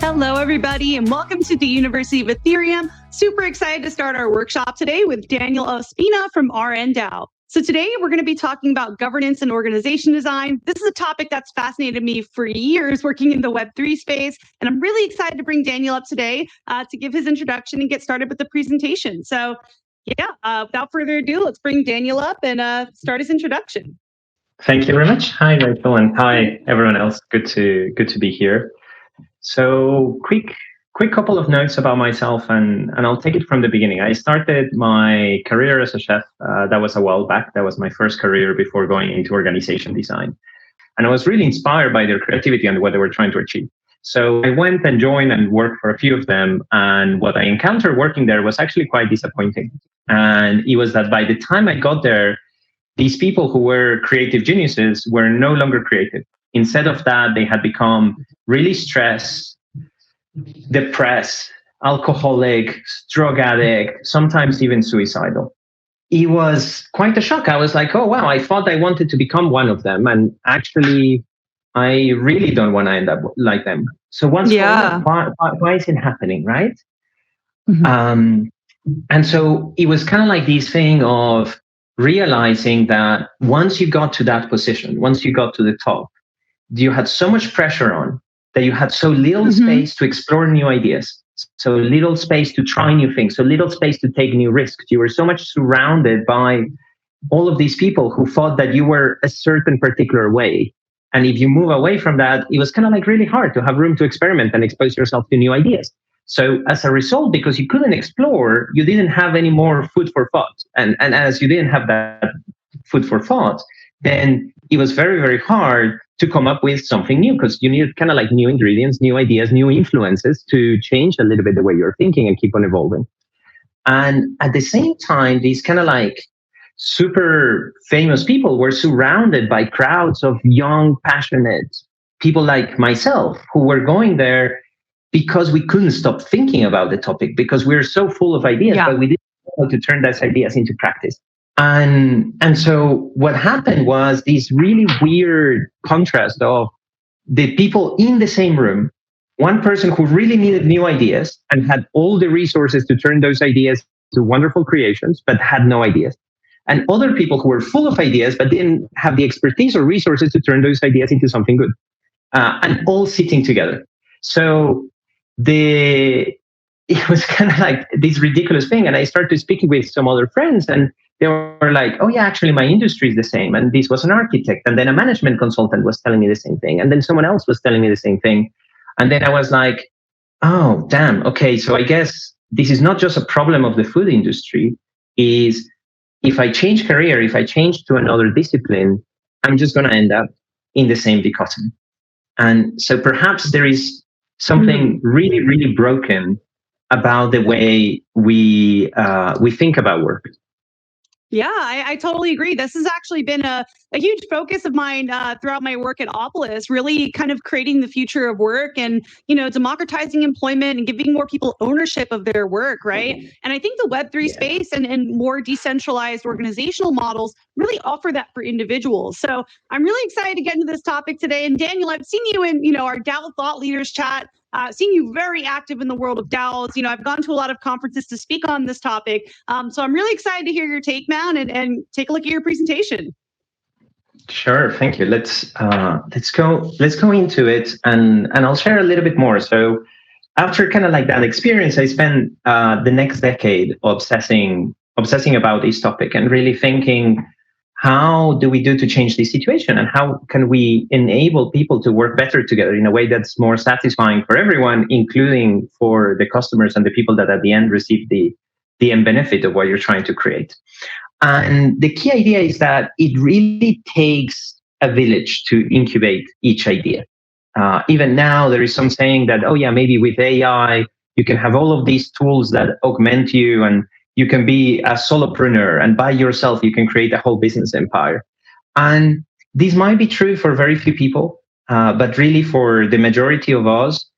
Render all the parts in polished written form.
Hello, everybody, and welcome to the University of Ethereum. Super excited to start our workshop today with Daniel Ospina from RNDAO. So today we're going to be talking about governance and organization design. This is a topic that's fascinated me for years working in the Web3 space, and I'm really excited to bring Daniel up today to give his introduction and get started with the presentation. So without further ado, let's bring Daniel up and start his introduction. Thank you very much. Hi, Rachel, and hi, everyone else. Good to be here. So quick couple of notes about myself, and I'll take it from the beginning. I started my career as a chef. That was a while back. That was my first career before going into organization design. And I was really inspired by their creativity and what they were trying to achieve. So I went and joined and worked for a few of them. And what I encountered working there was actually quite disappointing. And it was that by the time I got there, these people who were creative geniuses were no longer creative. Instead of that, they had become really stressed, depressed, alcoholic, drug addict, sometimes even suicidal. It was quite a shock. I was like, oh, wow, I thought I wanted to become one of them. And actually, I really don't want to end up like them. So why is it happening, right? Mm-hmm. And so it was kind of like this thing of realizing that once you got to that position, once you got to the top, you had so much pressure on that you had so little space to explore new ideas, so little space to try new things, so little space to take new risks. You were so much surrounded by all of these people who thought that you were a certain particular way. And if you move away from that, it was kind of like really hard to have room to experiment and expose yourself to new ideas. So as a result, because you couldn't explore, you didn't have any more food for thought. And as you didn't have that food for thought, then it was very, very hard to come up with something new, because you needed kind of like new ingredients, new ideas, new influences to change a little bit the way you're thinking and keep on evolving. And at the same time, these kind of like super famous people were surrounded by crowds of young, passionate people like myself who were going there because we couldn't stop thinking about the topic, because we were so full of ideas, but we didn't know how to turn those ideas into practice. And so what happened was this really weird contrast of the people in the same room, one person who really needed new ideas and had all the resources to turn those ideas to wonderful creations, but had no ideas. And other people who were full of ideas, but didn't have the expertise or resources to turn those ideas into something good, and all sitting together. So it was kind of like this ridiculous thing. And I started speaking with some other friends, and they were like, oh yeah, actually my industry is the same. And this was an architect. And then a management consultant was telling me the same thing. And then someone else was telling me the same thing. And then I was like, oh, damn. Okay. So I guess this is not just a problem of the food industry. Is if I change career, if I change to another discipline, I'm just going to end up in the same dichotomy. And so perhaps there is something really, really broken about the way we think about work. Yeah, I totally agree. This has actually been a huge focus of mine throughout my work at Opolis, really kind of creating the future of work and, democratizing employment and giving more people ownership of their work, right? And I think the Web3 space and more decentralized organizational models really offer that for individuals. So I'm really excited to get into this topic today. And Daniel, I've seen you in, our DAO Thought Leaders chat. Seen you very active in the world of DAOs. I've gone to a lot of conferences to speak on this topic. So I'm really excited to hear your take, man, and take a look at your presentation. Sure, thank you. Let's go into it, and I'll share a little bit more. So after kind of like that experience, I spent the next decade obsessing about this topic and really thinking, how do we do to change this situation, and how can we enable people to work better together in a way that's more satisfying for everyone, including for the customers and the people that at the end receive the end benefit of what you're trying to create. And the key idea is that it really takes a village to incubate each idea. Even now, there is some saying that, oh yeah, maybe with AI, you can have all of these tools that augment you, and you can be a solopreneur, and by yourself, you can create a whole business empire. And this might be true for very few people, but really for the majority of us,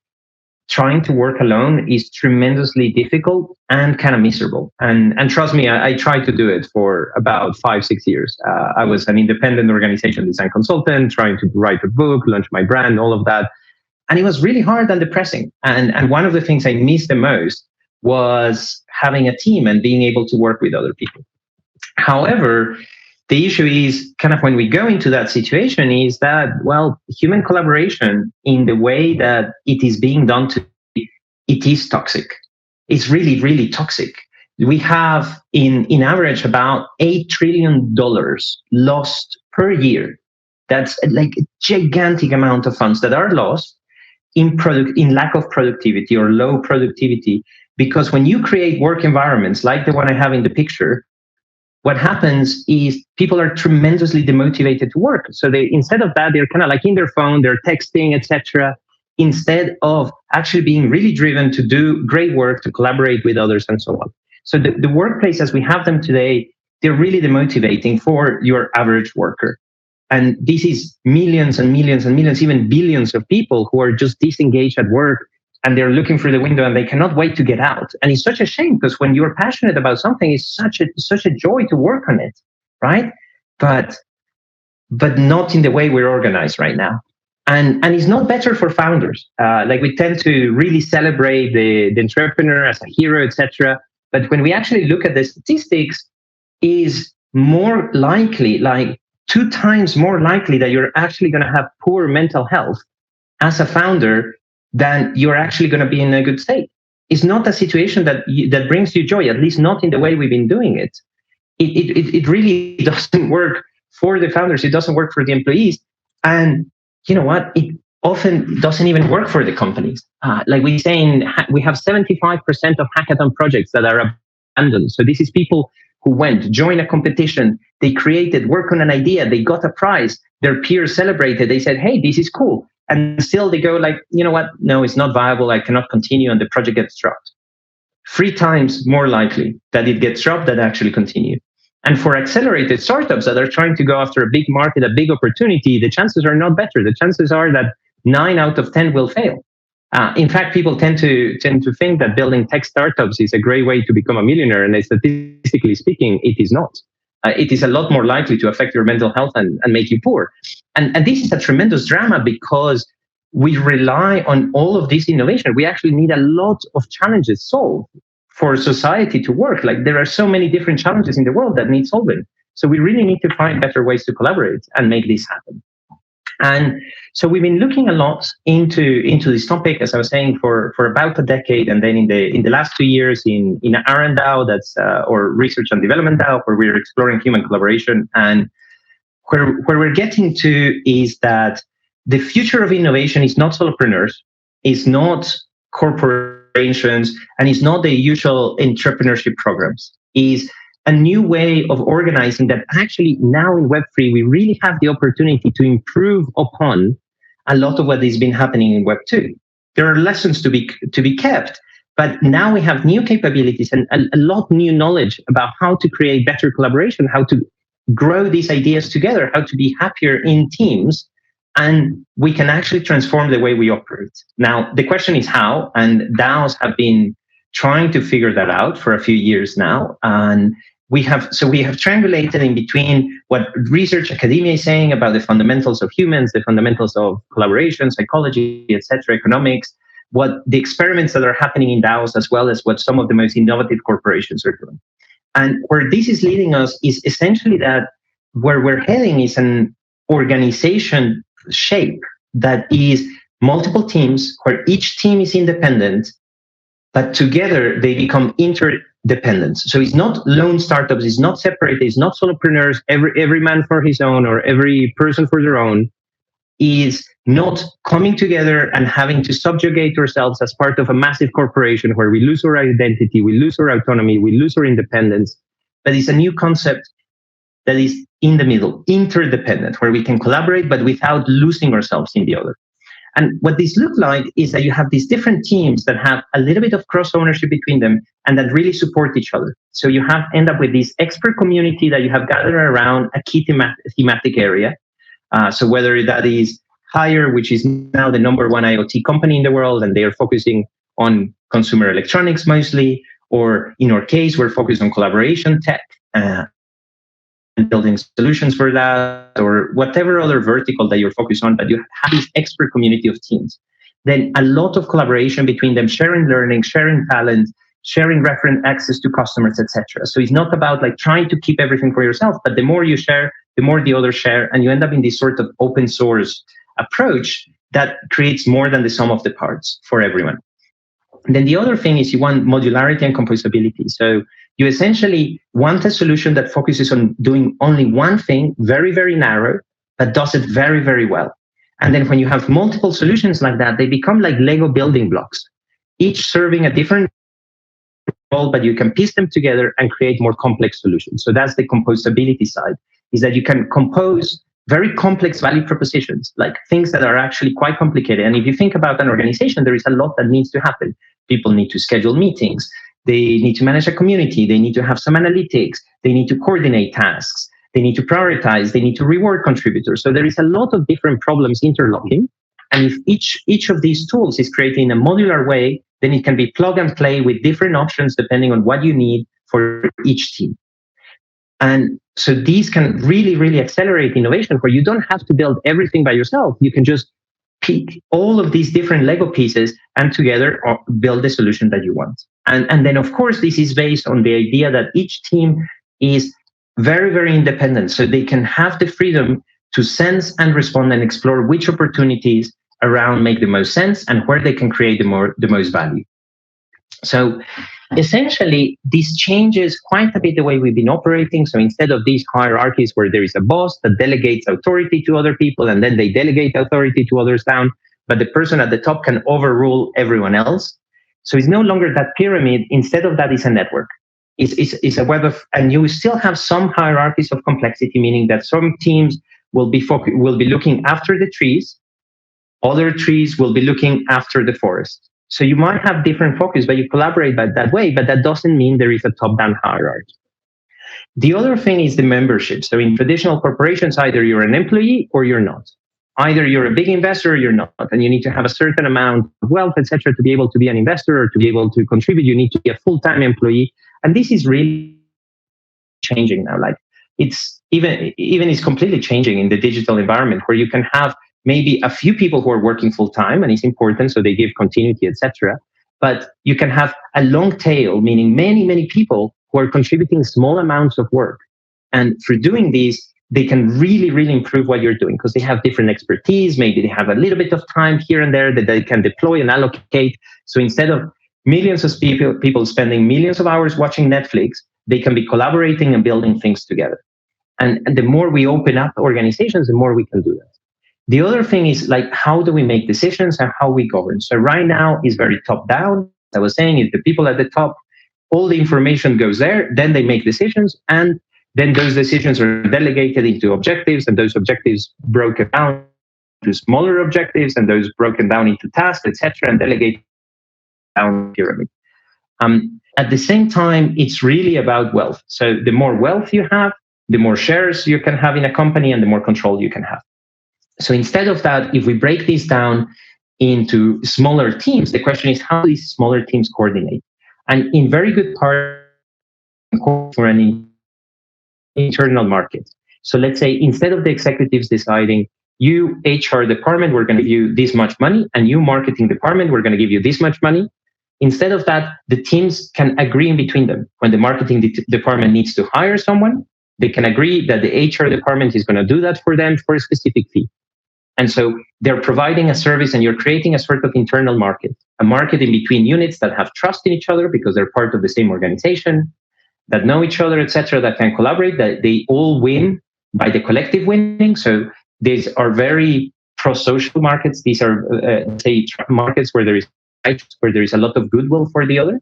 trying to work alone is tremendously difficult and kind of miserable. And trust me, I tried to do it for about 5-6 years. I was an independent organization design consultant, trying to write a book, launch my brand, all of that. And it was really hard and depressing. And one of the things I missed the most was having a team and being able to work with other people. However, the issue is kind of when we go into that situation is that, well, human collaboration in the way that it is being done today, it is toxic. It's really, really toxic. We have in average about $8 trillion lost per year. That's like a gigantic amount of funds that are lost in lack of productivity or low productivity. Because when you create work environments like the one I have in the picture, what happens is people are tremendously demotivated to work. So they, instead of that, they're kind of like in their phone, they're texting, etc., instead of actually being really driven to do great work, to collaborate with others, and so on. So the workplace as we have them today, they're really demotivating for your average worker. And this is millions and millions and millions, even billions of people who are just disengaged at work, and they're looking through the window and they cannot wait to get out. And it's such a shame because when you're passionate about something, it's such a joy to work on it, right? But not in the way we're organized right now. And it's not better for founders. Like we tend to really celebrate the entrepreneur as a hero, etc. But when we actually look at the statistics, is more likely, like 2 times more likely that you're actually going to have poor mental health as a founder than you're actually going to be in a good state. It's not a situation that brings you joy, at least not in the way we've been doing it. It really doesn't work for the founders. It doesn't work for the employees. And you know what? It often doesn't even work for the companies. Like we say, we have 75% of hackathon projects that are abandoned. So this is people who went, joined a competition, they created, work on an idea, they got a prize, their peers celebrated, they said, hey, this is cool. And still they go like, you know what? No, it's not viable. I cannot continue. And the project gets dropped. 3 times more likely that it gets dropped than actually continue. And for accelerated startups that are trying to go after a big market, a big opportunity, the chances are not better. The chances are that 9 out of 10 will fail. In fact, people tend to think that building tech startups is a great way to become a millionaire. And statistically speaking, it is not. It is a lot more likely to affect your mental health and make you poor. And this is a tremendous drama because we rely on all of this innovation. We actually need a lot of challenges solved for society to work. Like there are so many different challenges in the world that need solving. So we really need to find better ways to collaborate and make this happen. And so we've been looking a lot into this topic, as I was saying, for about a decade, and then in the last 2 years in RNDAO, that's or Research and Development DAO, where we're exploring human collaboration. And where we're getting to is that the future of innovation is not solopreneurs, is not corporations, and is not the usual entrepreneurship programs. Is a new way of organizing that actually now in Web3, we really have the opportunity to improve upon a lot of what has been happening in Web2. There are lessons to be kept, but now we have new capabilities and a lot new knowledge about how to create better collaboration, how to grow these ideas together, how to be happier in teams, and we can actually transform the way we operate. Now, the question is how, and DAOs have been trying to figure that out for a few years now. And we have triangulated in between what research academia is saying about the fundamentals of humans, the fundamentals of collaboration, psychology, etc., economics, what the experiments that are happening in DAOs, as well as what some of the most innovative corporations are doing. And where this is leading us is essentially that where we're heading is an organization shape that is multiple teams, where each team is independent, but together they become interdependent. So it's not lone startups, it's not separated, it's not solopreneurs, every man for his own or every person for their own, is not coming together and having to subjugate ourselves as part of a massive corporation where we lose our identity, we lose our autonomy, we lose our independence. But it's a new concept that is in the middle, interdependent, where we can collaborate, but without losing ourselves in the other. And what this looks like is that you have these different teams that have a little bit of cross ownership between them and that really support each other. So you end up with this expert community that you have gathered around a key thematic area. So whether that is Hire, which is now the #1 IoT company in the world, and they are focusing on consumer electronics mostly, or in our case, we're focused on collaboration tech, and building solutions for that, or whatever other vertical that you're focused on, but you have this expert community of teams. then a lot of collaboration between them, sharing learning, sharing talent, sharing reference access to customers, etc. So it's not about like trying to keep everything for yourself, but the more you share, the more the others share, and you end up in this sort of open source approach that creates more than the sum of the parts for everyone. And then the other thing is you want modularity and composability. So you essentially want a solution that focuses on doing only one thing, very, very narrow, but does it very, very well. And then when you have multiple solutions like that, they become like Lego building blocks, each serving a different role, but you can piece them together and create more complex solutions. So that's the composability side, is that you can compose very complex value propositions, like things that are actually quite complicated. And if you think about an organization, there is a lot that needs to happen. People need to schedule meetings. They need to manage a community. They need to have some analytics. They need to coordinate tasks. They need to prioritize. They need to reward contributors. So there is a lot of different problems interlocking. And if each of these tools is created in a modular way, then it can be plug and play with different options depending on what you need for each team. And so these can really, really accelerate innovation where you don't have to build everything by yourself. You can just pick all of these different Lego pieces and together build the solution that you want. And then, of course, this is based on the idea that each team is very, very independent. So they can have the freedom to sense and respond and explore which opportunities around make the most sense and where they can create the most value. So essentially, this changes quite a bit the way we've been operating. So instead of these hierarchies where there is a boss that delegates authority to other people and then they delegate authority to others down, but the person at the top can overrule everyone else. So it's no longer that pyramid. Instead of that, it's a network. It's a web of, and you still have some hierarchies of complexity, meaning that some teams will be looking after the trees, other trees will be looking after the forest. So you might have different focus, but you collaborate by that way, but that doesn't mean there is a top-down hierarchy. The other thing is the membership. So in traditional corporations, either you're an employee or you're not. Either you're a big investor or you're not, and you need to have a certain amount of wealth, etc., to be able to be an investor or to be able to contribute. You need to be a full-time employee, and this is really changing now. Like it's even is completely changing in the digital environment where you can have maybe a few people who are working full-time, and it's important, so they give continuity, etc. But you can have a long tail, meaning many, many people who are contributing small amounts of work. And for doing this, they can really, really improve what you're doing because they have different expertise. Maybe they have a little bit of time here and there that they can deploy and allocate. So instead of millions of people spending millions of hours watching Netflix, they can be collaborating and building things together. And the more we open up organizations, the more we can do that. The other thing is like, how do we make decisions and how we govern? So right now is very top down. I was saying is the people at the top, all the information goes there, then they make decisions, and then those decisions are delegated into objectives, and those objectives broken down to smaller objectives, and those broken down into tasks, etc., and delegated down the pyramid. At the same time, it's really about wealth. So the more wealth you have, the more shares you can have in a company, and the more control you can have. So instead of that, if we break these down into smaller teams, the question is how these smaller teams coordinate. And in very good part for an internal market. So let's say instead of the executives deciding, you HR department, we're going to give you this much money, and you marketing department, we're going to give you this much money. Instead of that, the teams can agree in between them. When the marketing department needs to hire someone, they can agree that the HR department is going to do that for them for a specific fee. And so they're providing a service, and you're creating a sort of internal market, a market in between units that have trust in each other because they're part of the same organization, that know each other, etc., that can collaborate, that they all win by the collective winning. So these are very pro-social markets. These are, say, markets where there is a lot of goodwill for the other.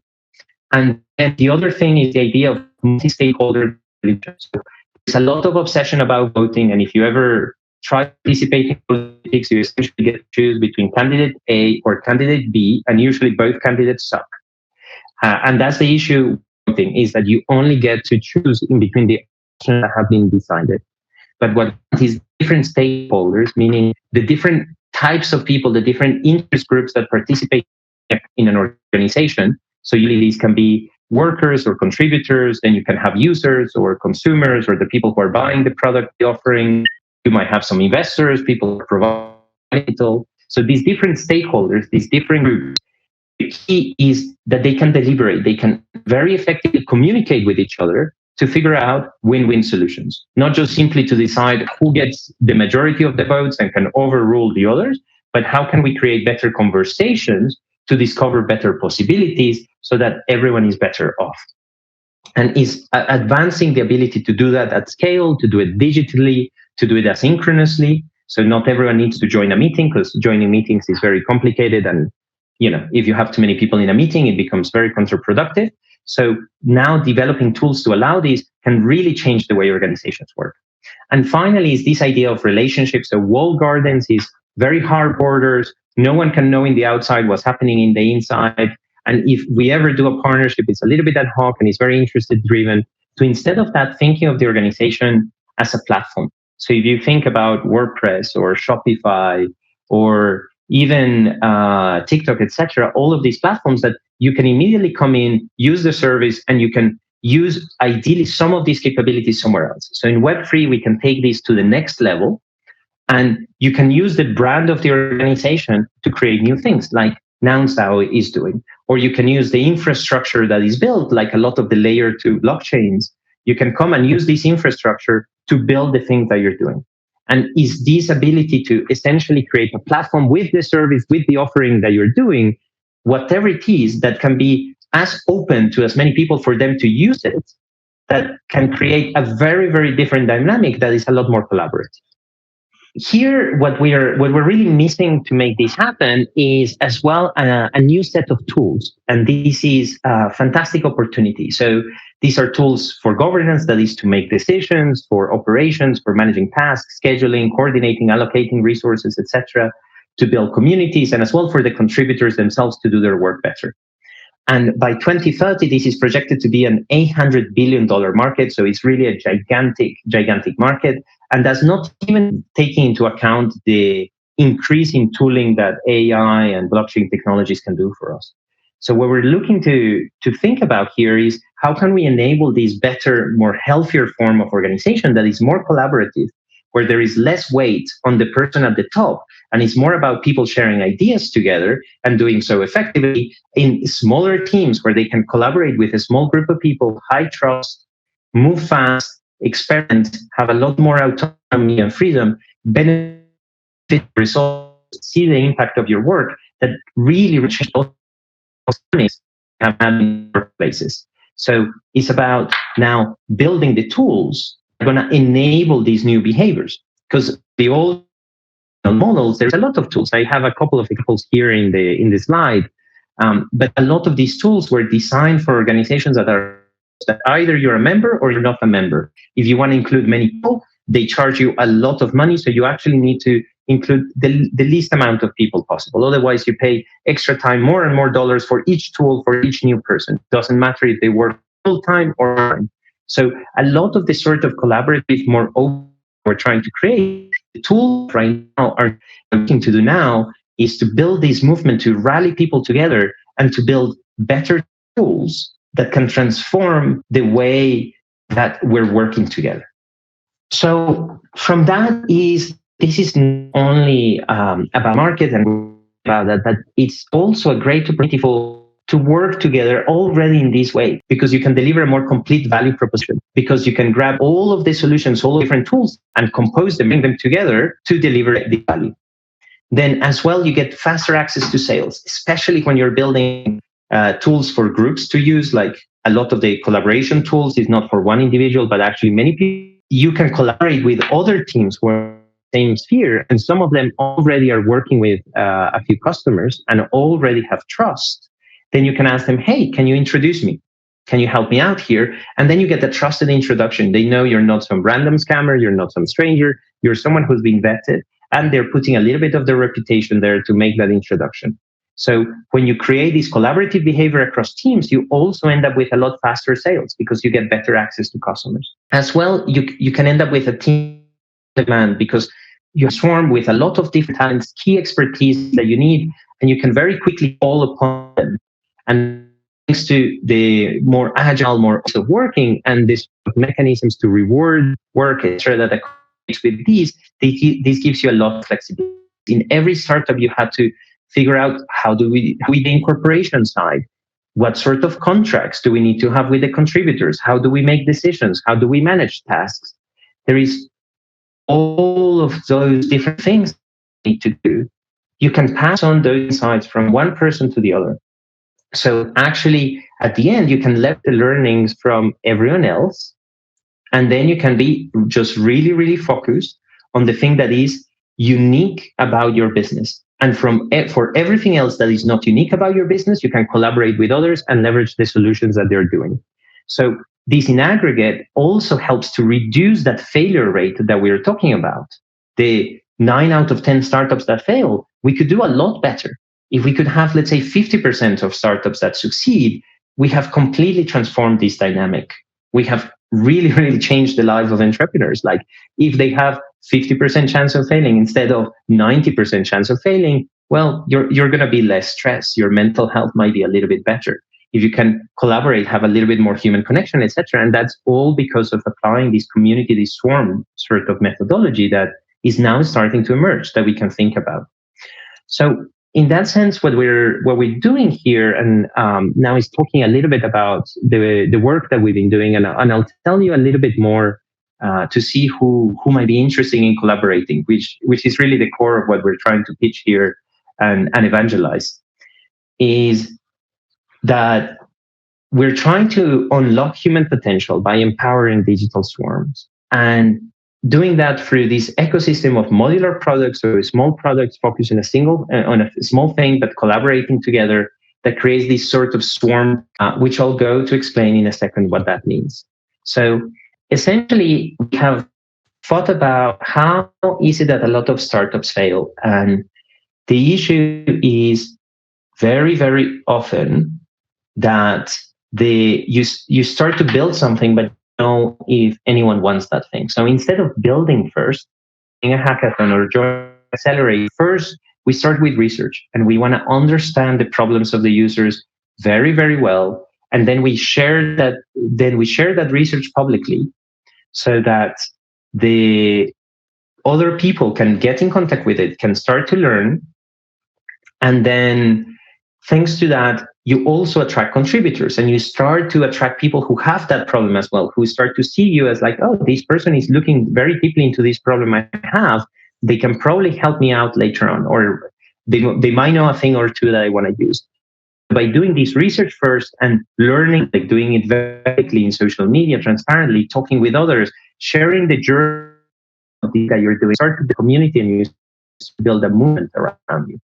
And then the other thing is the idea of multi-stakeholder. So there's a lot of obsession about voting, and if you ever try to participate in politics, you essentially get to choose between candidate A or candidate B, and usually both candidates suck. And that's the issue. Is that you only get to choose in between the options that have been decided. But what is different stakeholders, meaning the different types of people, the different interest groups that participate in an organization. So usually these can be workers or contributors, then you can have users or consumers or the people who are buying the product, the offering. You might have some investors, people who provide capital. So these different stakeholders, these different groups, the key is that they can deliberate, they can very effectively communicate with each other to figure out win-win solutions, not just simply to decide who gets the majority of the votes and can overrule the others, but how can we create better conversations to discover better possibilities so that everyone is better off. And is advancing the ability to do that at scale, to do it digitally, to do it asynchronously. So not everyone needs to join a meeting, because joining meetings is very complicated. And, if you have too many people in a meeting, it becomes very counterproductive. So now developing tools to allow this can really change the way organizations work. And finally is this idea of relationships. So walled gardens is very hard borders. No one can know in the outside what's happening in the inside. And if we ever do a partnership, it's a little bit ad hoc and it's very interested driven. So instead of that, thinking of the organization as a platform. So if you think about WordPress or Shopify or even TikTok, etc., all of these platforms that you can immediately come in, use the service, and you can use ideally some of these capabilities somewhere else. So in Web3, we can take these to the next level, and you can use the brand of the organization to create new things like NounsDAO is doing, or you can use the infrastructure that is built, like a lot of the layer 2 blockchains. You can come and use this infrastructure to build the things that you're doing. And is this ability to essentially create a platform with the service, with the offering that you're doing, whatever it is, that can be as open to as many people for them to use it, that can create a very, very different dynamic that is a lot more collaborative. Here, what we're really missing to make this happen is as well a new set of tools. And this is a fantastic opportunity. So these are tools for governance, that is to make decisions, for operations, for managing tasks, scheduling, coordinating, allocating resources, etc., to build communities, and as well for the contributors themselves to do their work better. And by 2030, this is projected to be an $800 billion market. So it's really a gigantic market. And that's not even taking into account the increase in tooling that AI and blockchain technologies can do for us. So what we're looking to think about here is how can we enable this better, more healthier form of organization that is more collaborative, where there is less weight on the person at the top, and it's more about people sharing ideas together and doing so effectively in smaller teams where they can collaborate with a small group of people, high trust, move fast, experiment, have a lot more autonomy and freedom, benefit results, see the impact of your work that really reaches those companies have in workplaces. So it's about now building the tools that are going to enable these new behaviors, because the old models, there's a lot of tools. I have a couple of examples here in the slide, but a lot of these tools were designed for organizations that either you're a member or you're not a member. If you want to include many people, they charge you a lot of money, so you actually need to include the least amount of people possible. Otherwise, you pay extra time, more and more dollars for each tool, for each new person. Doesn't matter if they work full-time or part-time. So a lot of the sort of collaborative, more open we're trying to create, the tools right now are looking to do now is to build this movement to rally people together and to build better tools that can transform the way that we're working together. So from that this is not only about market and about that, but it's also a great opportunity to work together already in this way, because you can deliver a more complete value proposition, because you can grab all of the solutions, all the different tools, and compose them, bring them together to deliver the value. Then as well, you get faster access to sales, especially when you're building tools for groups to use. Like a lot of the collaboration tools is not for one individual, but actually many people. You can collaborate with other teams who are in the same sphere, and some of them already are working with a few customers and already have trust. Then you can ask them, hey, can you introduce me? Can you help me out here? And then you get a trusted introduction. They know you're not some random scammer, you're not some stranger, you're someone who's been vetted, and they're putting a little bit of their reputation there to make that introduction. So when you create this collaborative behavior across teams, you also end up with a lot faster sales because you get better access to customers. As well, you can end up with a team demand because you swarm with a lot of different talents, key expertise that you need, and you can very quickly call upon them. And thanks to the more agile, more also working, and this mechanisms to reward work, etc., that accompanies with these, this gives you a lot of flexibility. In every startup, you had to figure out how do we the incorporation side, what sort of contracts do we need to have with the contributors, how do we make decisions, how do we manage tasks. There is all of those different things you need to do. You can pass on those insights from one person to the other. So actually, at the end, you can let the learnings from everyone else, and then you can be just really, really focused on the thing that is unique about your business. And for everything else that is not unique about your business, you can collaborate with others and leverage the solutions that they're doing. So this in aggregate also helps to reduce that failure rate that we are talking about. The 9 out of 10 startups that fail, we could do a lot better. If we could have, let's say, 50% of startups that succeed, we have completely transformed this dynamic. We have really, really changed the lives of entrepreneurs. Like if they have 50% chance of failing instead of 90% chance of failing, well, you're going to be less stressed. Your mental health might be a little bit better. If you can collaborate, have a little bit more human connection, etc. And that's all because of applying this community, this swarm sort of methodology that is now starting to emerge that we can think about. So in that sense, what we're doing here, and now is talking a little bit about the work that we've been doing, and I'll tell you a little bit more to see who might be interested in collaborating, which is really the core of what we're trying to pitch here and evangelize, is that we're trying to unlock human potential by empowering digital swarms, and doing that through this ecosystem of modular products or small products focused on a small thing, but collaborating together, that creates this sort of swarm, which I'll go to explain in a second what that means. So essentially, we have thought about how is it that a lot of startups fail. And the issue is very, very often that you start to build something, but know if anyone wants that thing. So instead of building first, in a hackathon or join Accelerate, first we start with research, and we want to understand the problems of the users very, very well, and then we share that. Research publicly, so that the other people can get in contact with it, can start to learn, and then thanks to that, you also attract contributors, and you start to attract people who have that problem as well, who start to see you as like, oh, this person is looking very deeply into this problem I have. They can probably help me out later on, or they might know a thing or two that I want to use. By doing this research first and learning, like doing it vertically in social media, transparently, talking with others, sharing the journey that you're doing, start to the community, and you build a movement around you.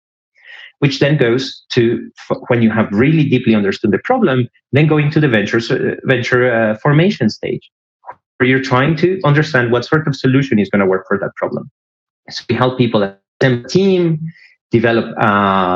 Which then goes to, when you have really deeply understood the problem, then going to the venture formation stage, where you're trying to understand what sort of solution is going to work for that problem. So we help people assemble a team, develop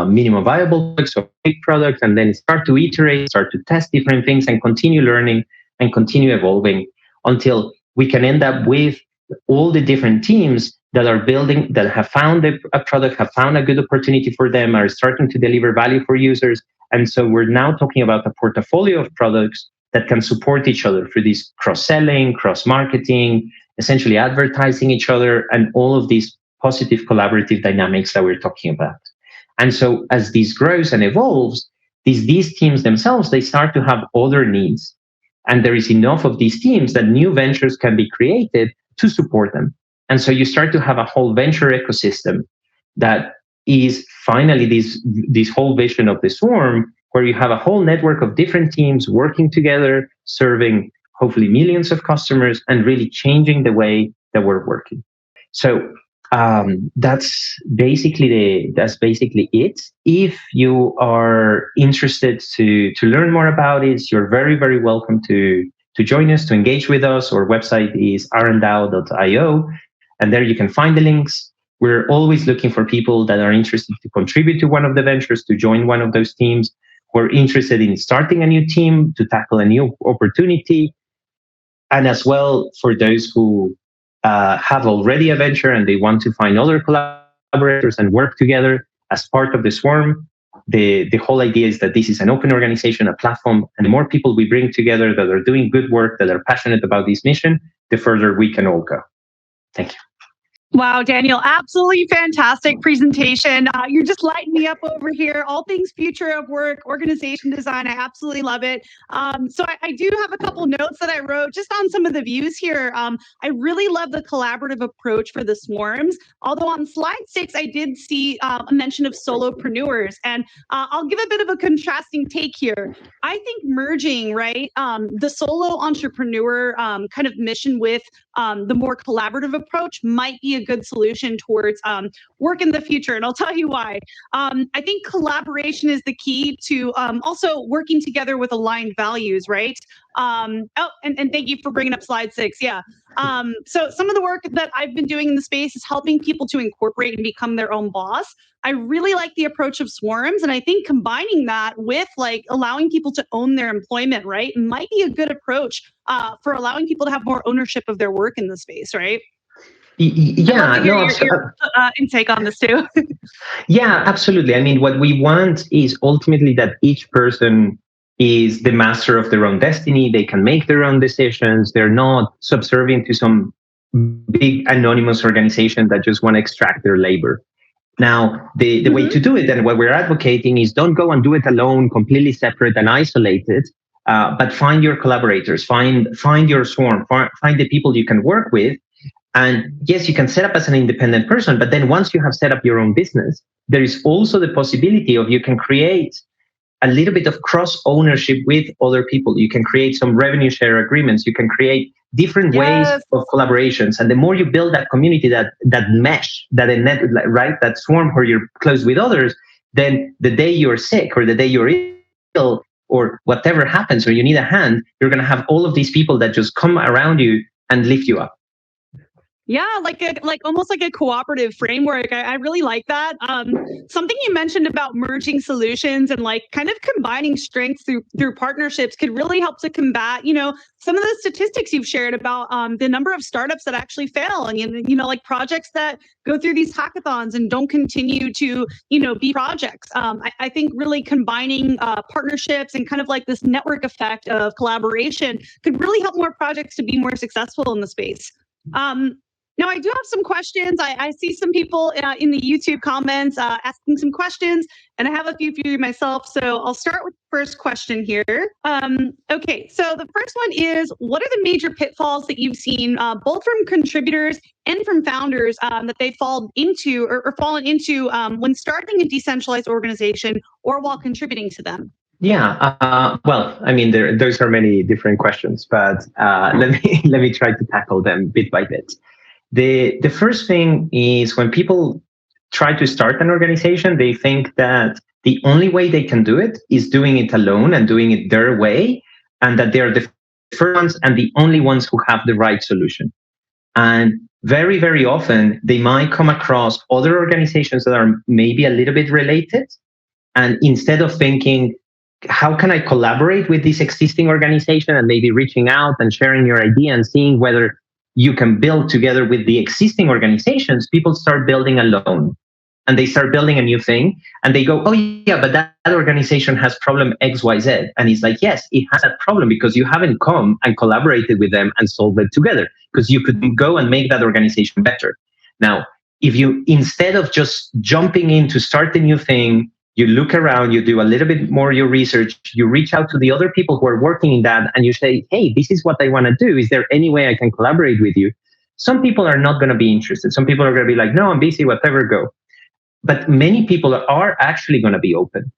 minimum viable products or big products, and then start to iterate, start to test different things, and continue learning and continue evolving until we can end up with all the different teams that are building, that have found a product, have found a good opportunity for them, are starting to deliver value for users. And so we're now talking about a portfolio of products that can support each other through this cross-selling, cross-marketing, essentially advertising each other, and all of these positive collaborative dynamics that we're talking about. And so as this grows and evolves, these teams themselves, they start to have other needs. And there is enough of these teams that new ventures can be created to support them. And so you start to have a whole venture ecosystem that is finally this whole vision of the swarm, where you have a whole network of different teams working together, serving hopefully millions of customers, and really changing the way that we're working. So that's basically it. If you are interested to learn more about it, you're very, very welcome to join us, to engage with us. Our website is RNDAO.io, and there you can find the links. We're always looking for people that are interested to contribute to one of the ventures, to join one of those teams, who are interested in starting a new team to tackle a new opportunity, and as well for those who have already a venture and they want to find other collaborators and work together as part of the swarm. The whole idea is that this is an open organization, a platform, and the more people we bring together that are doing good work, that are passionate about this mission, the further we can all go. Thank you. Wow, Daniel, absolutely fantastic presentation. You're just lighting me up over here. All things future of work, organization design. I absolutely love it. So I do have a couple notes that I wrote just on some of the views here. I really love the collaborative approach for the swarms. Although on slide 6, I did see a mention of solopreneurs. And I'll give a bit of a contrasting take here. I think merging, right, the solo entrepreneur kind of mission with the more collaborative approach might be a good solution towards work in the future. And I'll tell you why. I think collaboration is the key to also working together with aligned values, right? And thank you for bringing up slide 6. Yeah. So some of the work that I've been doing in the space is helping people to incorporate and become their own boss. I really like the approach of swarms. And I think combining that with like allowing people to own their employment, right, might be a good approach for allowing people to have more ownership of their work in the space, right? Yeah, no, your intake on this too. Yeah, absolutely. I mean, what we want is ultimately that each person is the master of their own destiny. They can make their own decisions. They're not subservient to some big anonymous organization that just want to extract their labor. Now, the way to do it and what we're advocating is don't go and do it alone, completely separate and isolated, but find your collaborators, find your swarm, find the people you can work with. And yes, you can set up as an independent person, but then once you have set up your own business, there is also the possibility of you can create a little bit of cross ownership with other people. You can create some revenue share agreements. You can create different ways of collaborations. And the more you build that community, that mesh, that net, right, that swarm where you're close with others, then the day you're sick or the day you're ill or whatever happens or you need a hand, you're going to have all of these people that just come around you and lift you up. Yeah, like almost like a cooperative framework. I really like that. Something you mentioned about merging solutions and like kind of combining strengths through partnerships could really help to combat, some of the statistics you've shared about the number of startups that actually fail and, like projects that go through these hackathons and don't continue to, be projects. I think really combining partnerships and kind of like this network effect of collaboration could really help more projects to be more successful in the space. Now, I do have some questions. I see some people in the YouTube comments asking some questions, and I have a few for you myself. So I'll start with the first question here. Okay, so the first one is, what are the major pitfalls that you've seen, both from contributors and from founders, that they fall into or fallen into when starting a decentralized organization or while contributing to them? Yeah, well, I mean, those are many different questions, but let me try to tackle them bit by bit. The first thing is when people try to start an organization, they think that the only way they can do it is doing it alone and doing it their way, and that they're the first ones and the only ones who have the right solution. And very, very often, they might come across other organizations that are maybe a little bit related. And instead of thinking, how can I collaborate with this existing organization and maybe reaching out and sharing your idea and seeing whether you can build together with the existing organizations, people start building alone and they start building a new thing and they go, oh yeah, but that organization has problem XYZ. And it's like, yes, it has that problem because you haven't come and collaborated with them and solved it together, because you could go and make that organization better. Now, if you, instead of just jumping in to start the new thing, you look around, you do a little bit more your research, you reach out to the other people who are working in that, and you say, hey, this is what I want to do. Is there any way I can collaborate with you? Some people are not going to be interested. Some people are going to be like, no, I'm busy, whatever, go. But many people are actually going to be open.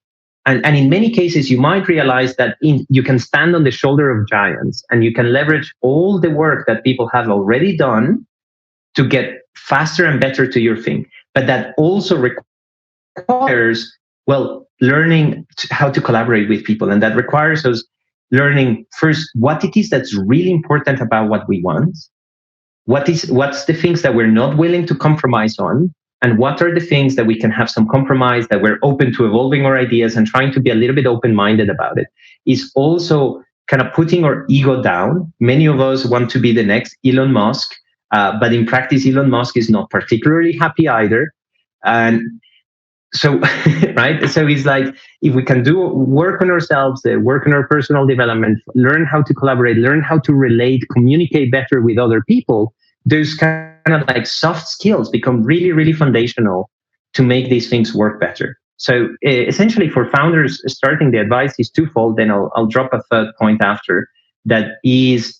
And in many cases, you might realize that you can stand on the shoulder of giants and you can leverage all the work that people have already done to get faster and better to your thing. But that also requires, well, learning how to collaborate with people. And that requires us learning first what it is that's really important about what we want. What's the things that we're not willing to compromise on? And what are the things that we can have some compromise, that we're open to evolving our ideas and trying to be a little bit open-minded about it, is also kind of putting our ego down. Many of us want to be the next Elon Musk, but in practice, Elon Musk is not particularly happy either. And so, right? So it's like, if we can do work on ourselves, work on our personal development, learn how to collaborate, learn how to relate, communicate better with other people, those kind of like soft skills become really, really foundational to make these things work better. So essentially for founders starting, the advice is twofold. Then I'll drop a third point after that is,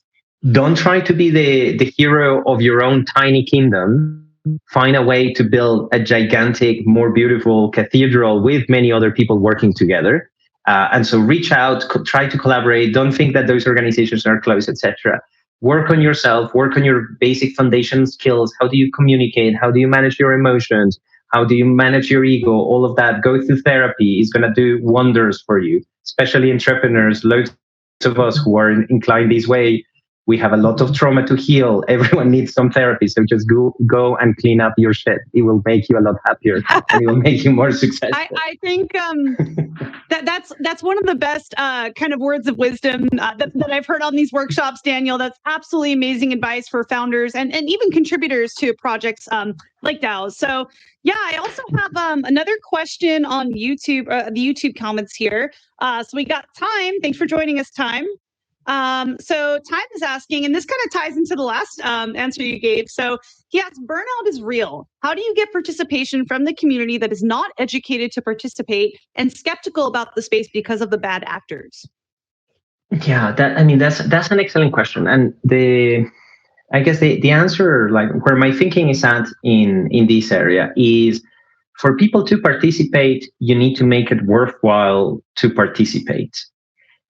don't try to be the hero of your own tiny kingdom. Find a way to build a gigantic, more beautiful cathedral with many other people working together. And so reach out, try to collaborate. Don't think that those organizations are close, etc. Work on yourself, work on your basic foundation skills. How do you communicate? How do you manage your emotions? How do you manage your ego? All of that. Go through therapy is going to do wonders for you, especially entrepreneurs. Loads of us who are inclined this way, we have a lot of trauma to heal. Everyone needs some therapy. So just go and clean up your shit. It will make you a lot happier and it will make you more successful. I think that's one of the best kind of words of wisdom that I've heard on these workshops, Daniel. That's absolutely amazing advice for founders and even contributors to projects like DAOs. So yeah, I also have another question on YouTube, the YouTube comments here. So we got Time. Thanks for joining us, Time. So Time is asking, and this kind of ties into the last answer you gave. So he asks, burnout is real. How do you get participation from the community that is not educated to participate and skeptical about the space because of the bad actors? Yeah, that's an excellent question. And I guess the answer, like where my thinking is at in this area, is for people to participate, you need to make it worthwhile to participate.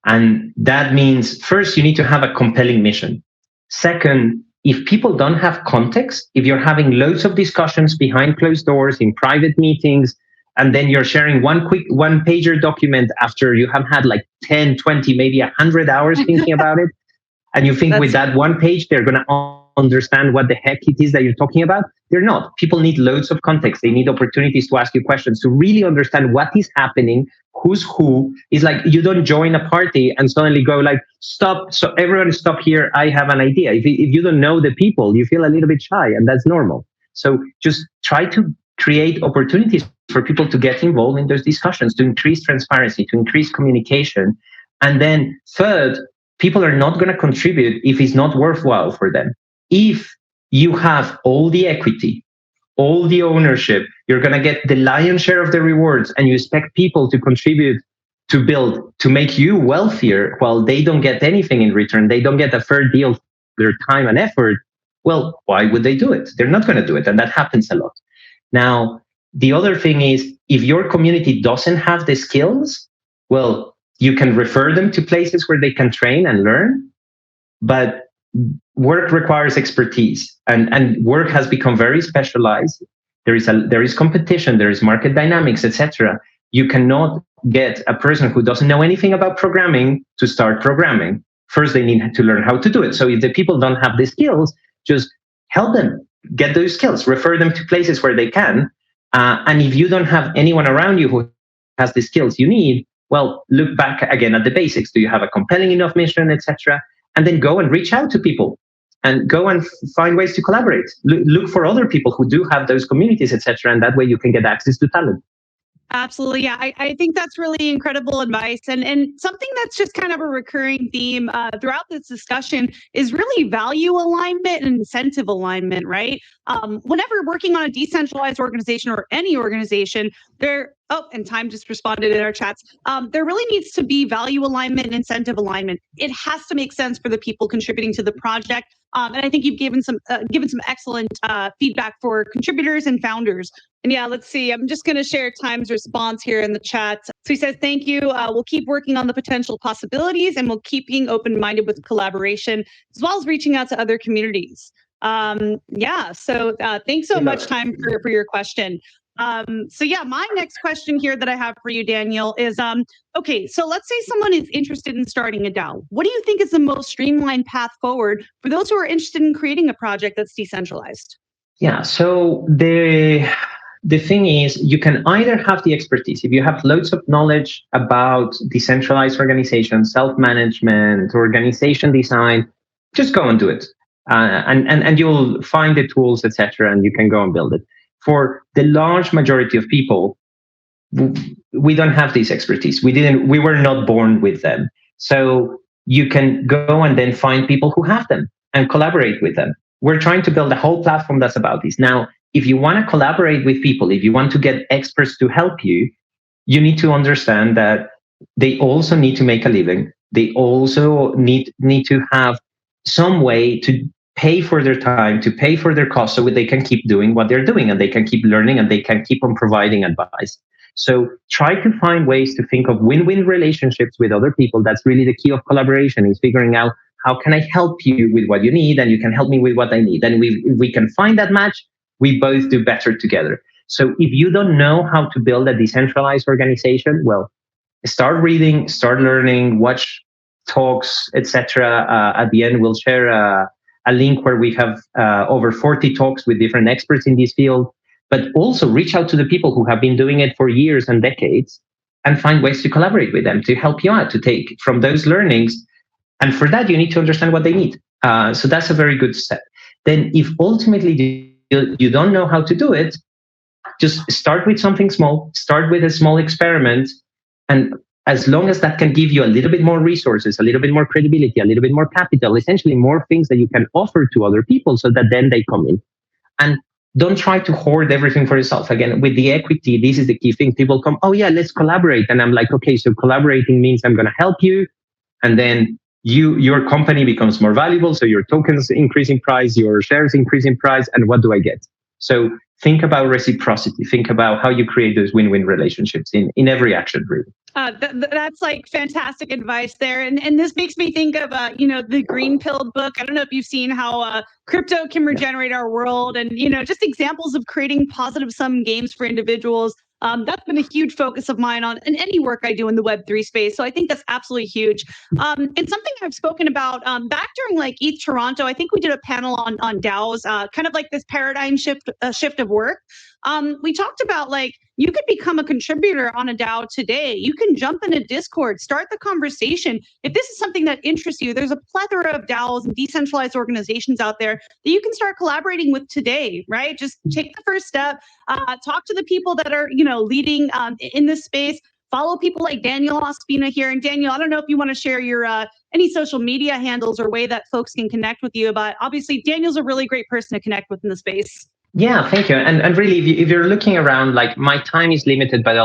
And that means, first, you need to have a compelling mission. Second, if people don't have context, if you're having loads of discussions behind closed doors in private meetings, and then you're sharing one quick one-pager document after you have had like 10, 20, maybe 100 hours thinking about it, and you think with that one page, they're going to understand what the heck it is that you're talking about. They're not. People need loads of context. They need opportunities to ask you questions to really understand what is happening, who's who. It's like you don't join a party and suddenly go like, stop. So everyone stop here. I have an idea. If you don't know the people, you feel a little bit shy, and that's normal. So just try to create opportunities for people to get involved in those discussions, to increase transparency, to increase communication. And then third, people are not going to contribute if it's not worthwhile for them. If you have all the equity, all the ownership, you're going to get the lion's share of the rewards, and you expect people to contribute to build, to make you wealthier while they don't get anything in return. They don't get a fair deal for their time and effort. Well, why would they do it? They're not going to do it. And that happens a lot. Now, the other thing is, if your community doesn't have the skills, well, you can refer them to places where they can train and learn. But work requires expertise, and work has become very specialized. There is competition, there is market dynamics, etc. You cannot get a person who doesn't know anything about programming to start programming. First, they need to learn how to do it. So if the people don't have the skills, just help them get those skills, refer them to places where they can. And if you don't have anyone around you who has the skills you need, well, look back again at the basics. Do you have a compelling enough mission, etc.? And then go and reach out to people and go and find ways to collaborate. Look for other people who do have those communities, etc. And that way you can get access to talent. Absolutely. Yeah, I think that's really incredible advice. And something that's just kind of a recurring theme throughout this discussion is really value alignment and incentive alignment, right? Whenever working on a decentralized organization or any organization, and Time just responded in our chats. There really needs to be value alignment and incentive alignment. It has to make sense for the people contributing to the project. And I think you've given some excellent feedback for contributors and founders. And yeah, let's see. I'm just going to share Time's response here in the chat. So he says, thank you. We'll keep working on the potential possibilities, and we'll keep being open-minded with collaboration, as well as reaching out to other communities. So thanks so much, Time, for your question. So yeah, my next question here that I have for you, Daniel, is, okay, so let's say someone is interested in starting a DAO. What do you think is the most streamlined path forward for those who are interested in creating a project that's decentralized? Yeah, so the thing is, you can either have the expertise, if you have loads of knowledge about decentralized organizations, self-management, organization design, just go and do it. And you'll find the tools, etc., and you can go and build it. For the large majority of people, we don't have this expertise. We were not born with them. So you can go and then find people who have them and collaborate with them. we're trying to build a whole platform that's about this. Now, if you want to collaborate with people, if you want to get experts to help you, you need to understand that they also need to make a living. They also need to have some way to pay for their time, to pay for their costs, so that they can keep doing what they're doing and they can keep learning and they can keep on providing advice. So try to find ways to think of win-win relationships with other people. That's really the key of collaboration, is figuring out how can I help you with what you need and you can help me with what I need. And if we can find that match, we both do better together. So if you don't know how to build a decentralized organization, well, start reading, start learning, watch talks, etc. At the end, we'll share a link where we have over 40 talks with different experts in this field, but also reach out to the people who have been doing it for years and decades and find ways to collaborate with them, to help you out, to take from those learnings. And for that, you need to understand what they need. So that's a very good step. Then if ultimately you don't know how to do it, just start with something small, start with a small experiment. And as long as that can give you a little bit more resources, a little bit more credibility, a little bit more capital, essentially more things that you can offer to other people so that then they come in. And don't try to hoard everything for yourself. Again, with the equity, this is the key thing. People come, oh yeah, let's collaborate. And I'm like, okay, so collaborating means I'm going to help you. And then your company becomes more valuable. So your tokens increase in price, your shares increase in price. And what do I get? So think about reciprocity. Think about how you create those win-win relationships in every action, really. That's like fantastic advice there. And this makes me think of, the Green Pill book. I don't know if you've seen how crypto can regenerate our world, and, just examples of creating positive sum games for individuals. That's been a huge focus of mine in any work I do in the Web3 space. So I think that's absolutely huge. And something I've spoken about back during like ETH Toronto, I think we did a panel on DAOs, kind of like this paradigm shift of work. We talked about like, you could become a contributor on a DAO today. You can jump in a Discord, start the conversation. If this is something that interests you, there's a plethora of DAOs and decentralized organizations out there that you can start collaborating with today, right? Just take the first step, talk to the people that are, leading in this space. Follow people like Daniel Ospina here. And Daniel, I don't know if you want to share your any social media handles or way that folks can connect with you, but obviously Daniel's a really great person to connect with in the space. Yeah, thank you. And really, if you're looking around, like my time is limited, but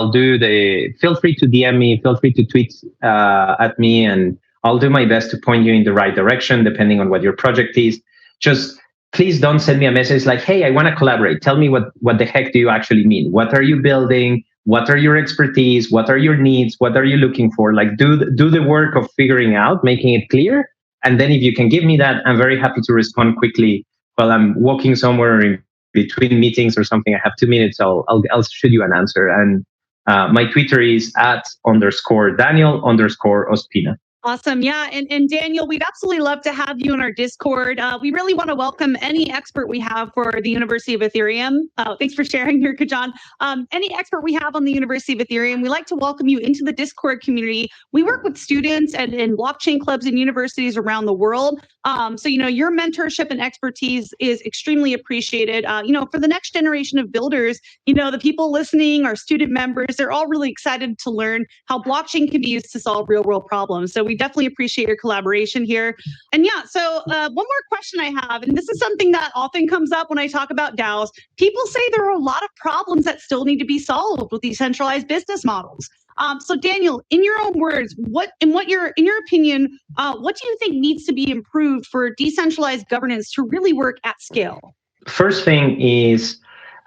feel free to DM me, feel free to tweet at me, and I'll do my best to point you in the right direction, depending on what your project is. Just please don't send me a message like, hey, I want to collaborate. Tell me what the heck do you actually mean? What are you building? What are your expertise? What are your needs? What are you looking for? Like do the work of figuring out, making it clear. And then if you can give me that, I'm very happy to respond quickly while I'm walking somewhere in between meetings or something. I have 2 minutes. I'll shoot you an answer. And my Twitter is @Daniel_Ospina. Awesome. Yeah. And Daniel, we'd absolutely love to have you in our Discord. We really want to welcome any expert we have for the University of Ethereum. Thanks for sharing here, Kajan. Any expert we have on the University of Ethereum, we like to welcome you into the Discord community. We work with students and blockchain clubs and universities around the world. So, your mentorship and expertise is extremely appreciated. For the next generation of builders, the people listening, our student members, they're all really excited to learn how blockchain can be used to solve real world problems. So we definitely appreciate your collaboration here. And so one more question I have, and this is something that often comes up when I talk about DAOs. People say there are a lot of problems that still need to be solved with decentralized business models. So Daniel, in your own words, in your opinion, what do you think needs to be improved for decentralized governance to really work at scale? First thing is,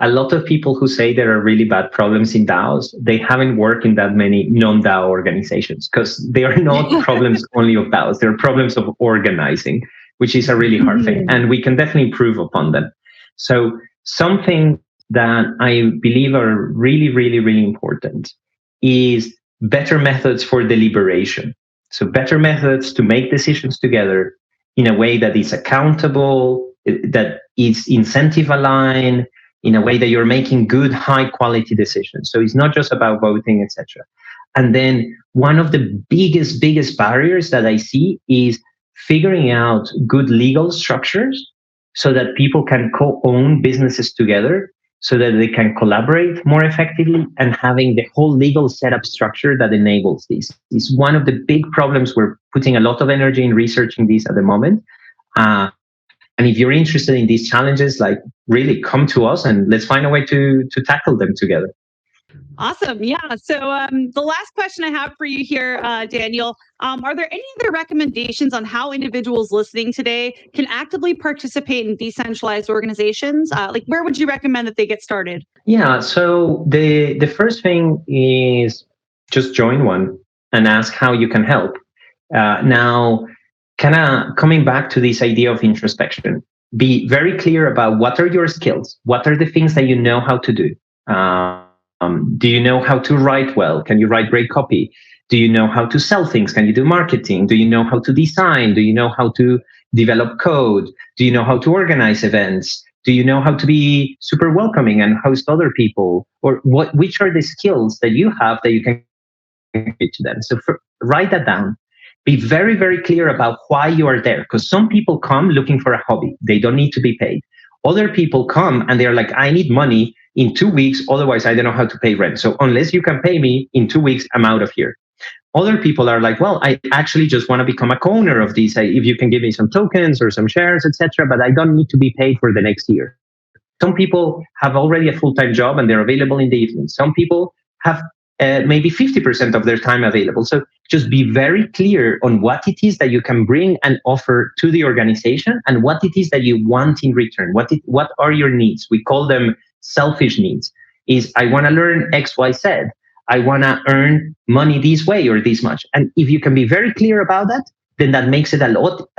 a lot of people who say there are really bad problems in DAOs, they haven't worked in that many non-DAO organizations, because they are not problems only of DAOs. They're problems of organizing, which is a really hard thing. And we can definitely improve upon them. So something that I believe are really, really, really important is better methods for deliberation. So better methods to make decisions together in a way that is accountable, that is incentive aligned, in a way that you're making good, high quality decisions. So it's not just about voting, etc. And then one of the biggest barriers that I see is figuring out good legal structures so that people can co-own businesses together, so that they can collaborate more effectively, and having the whole legal setup structure that enables this is one of the big problems. We're putting a lot of energy in researching this at the moment. And if you're interested in these challenges, like really come to us and let's find a way to tackle them together. Awesome. Yeah. So the last question I have for you here, Daniel, are there any other recommendations on how individuals listening today can actively participate in decentralized organizations? Like where would you recommend that they get started? Yeah. So the first thing is just join one and ask how you can help. Now, kind of coming back to this idea of introspection, be very clear about what are your skills, what are the things that you know how to do. Do you know how to write well? Can you write great copy? Do you know how to sell things? Can you do marketing? Do you know how to design? Do you know how to develop code? Do you know how to organize events? Do you know how to be super welcoming and host other people? Or which are the skills that you have that you can contribute to them? So write that down. Be very, very clear about why you are there. Because some people come looking for a hobby. They don't need to be paid. Other people come and they're like, I need money in 2 weeks. Otherwise, I don't know how to pay rent. So unless you can pay me in 2 weeks, I'm out of here. Other people are like, well, I actually just want to become a co-owner of these. If you can give me some tokens or some shares, etc., but I don't need to be paid for the next year. Some people have already a full-time job and they're available in the evening. Some people have maybe 50% of their time available. So just be very clear on what it is that you can bring and offer to the organization and what it is that you want in return. What are your needs? We call them selfish needs. Is I want to learn X, Y, Z. I want to earn money this way or this much. And if you can be very clear about that, then that makes it a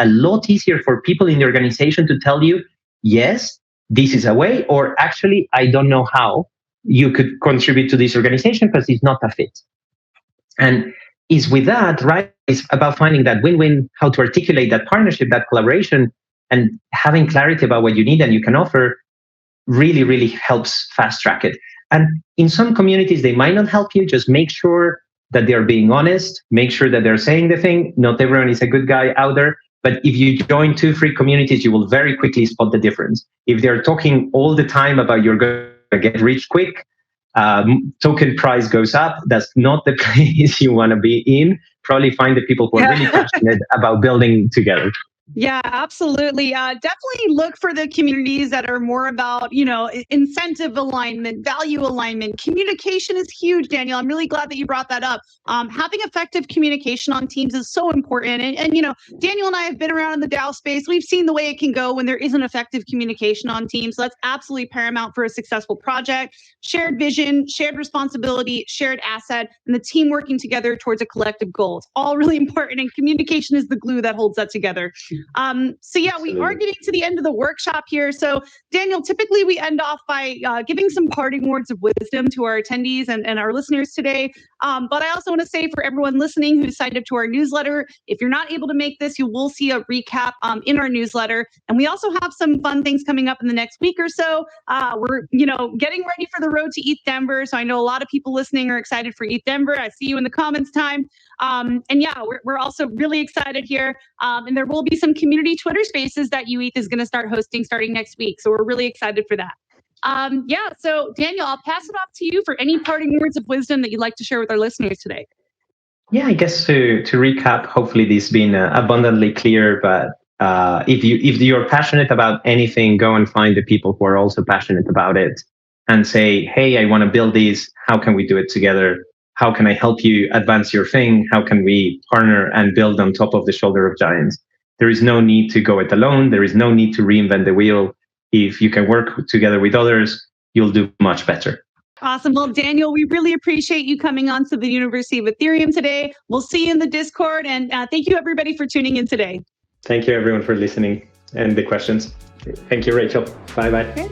lot easier for people in the organization to tell you, yes, this is a way, or actually, I don't know how you could contribute to this organization because it's not a fit. And is with that, right? It's about finding that win-win, how to articulate that partnership, that collaboration, and having clarity about what you need and you can offer really, really helps fast track it. And in some communities, they might not help you. Just make sure that they're being honest, make sure that they're saying the thing. Not everyone is a good guy out there. But if you join 2 free communities, you will very quickly spot the difference. If they're talking all the time about you're going to get rich quick, token price goes up, that's not the place you want to be in. Probably find the people who are really passionate about building together. Yeah, absolutely. Definitely look for the communities that are more about, incentive alignment, value alignment. Communication is huge, Daniel. I'm really glad that you brought that up. Having effective communication on teams is so important. And Daniel and I have been around in the DAO space. We've seen the way it can go when there isn't effective communication on teams. So that's absolutely paramount for a successful project. Shared vision, shared responsibility, shared asset, and the team working together towards a collective goal. It's all really important. And communication is the glue that holds that together. So yeah, we are getting to the end of the workshop here. So Daniel, typically we end off by giving some parting words of wisdom to our attendees and our listeners today. But I also want to say for everyone listening who signed up to our newsletter, if you're not able to make this, you will see a recap in our newsletter. And we also have some fun things coming up in the next week or so. We're, getting ready for the road to ETH Denver. So I know a lot of people listening are excited for ETH Denver. I see you in the comments time. And yeah, we're also really excited here. And there will be some community Twitter spaces that UETH is going to start hosting starting next week. So we're really excited for that. So Daniel, I'll pass it off to you for any parting words of wisdom that you'd like to share with our listeners today. Yeah, I guess to recap, hopefully this has been abundantly clear, but if you're passionate about anything, go and find the people who are also passionate about it and say, hey, I want to build this. How can we do it together? How can I help you advance your thing? How can we partner and build on top of the shoulder of giants? There is no need to go it alone. There is no need to reinvent the wheel. If you can work together with others, you'll do much better. Awesome. Well, Daniel, we really appreciate you coming on to the University of Ethereum today. We'll see you in the Discord. And thank you, everybody, for tuning in today. Thank you, everyone, for listening and the questions. Thank you, Rachel. Bye-bye. Okay.